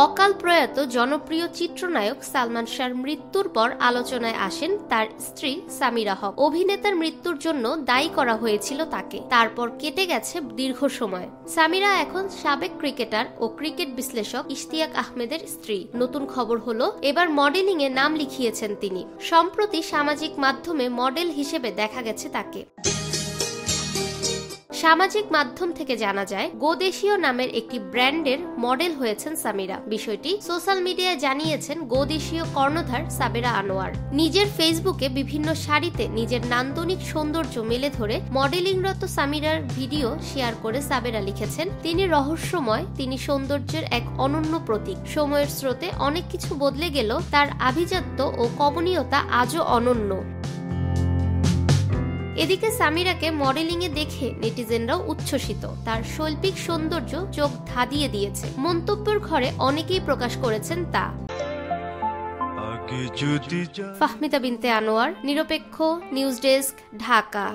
অকাল প্রয়াত জনপ্রিয় চিত্রনায়ক সালমান শাহর মৃত্যুর পর আলোচনায় আসেন তার স্ত্রী সামিরা হক। অভিনেতার মৃত্যুর জন্য দায়ী করা হয়েছিল তাকে, তারপর কেটে গেছে দীর্ঘ সময়। সামিরা এখন সাবেক ক্রিকেটার ও ক্রিকেট বিশ্লেষক ইশতিয়াক আহমেদের স্ত্রী। নতুন খবর হলো, এবার মডেলিং এ নাম লিখিয়েছেন তিনি। সম্প্রতি সামাজিক মাধ্যমে মডেল হিসেবে দেখা গেছে তাকে। সামাজিক মাধ্যম থেকে জানা যায়, গোদেশীয় নামের একটি ব্র্যান্ডের মডেল হয়েছেন সামিরা। বিষয়টি সোশ্যাল মিডিয়ায় জানিয়েছেন গোদেশীয় কর্ণধার সাবেরা আনোয়ার। নিজের ফেসবুকে বিভিন্ন শাড়িতে নিজের নান্দনিক সৌন্দর্য মেলে ধরে মডেলিংরত সামিরার ভিডিও শেয়ার করে সাবেরা লিখেছেন, তিনি রহস্যময়, তিনি সৌন্দর্যের এক অনন্য প্রতীক। সময়ের স্রোতে অনেক কিছু বদলে গেল, তার আভিজাত্য ও কমনীয়তা আজও অনন্য। এদিকে সামিরাকে মডেলিং এ দেখে নেটিজেনরাও উচ্ছ্বসিত। তার শৈল্পিক সৌন্দর্য চোখ ধাঁধিয়ে দিয়েছে। মন্তব্যের ঘরে অনেকেই প্রকাশ করেছেন তা। ফাহমিদা বিনতে আনোয়ার, নিরপেক্ষ নিউজ ডেস্ক, ঢাকা।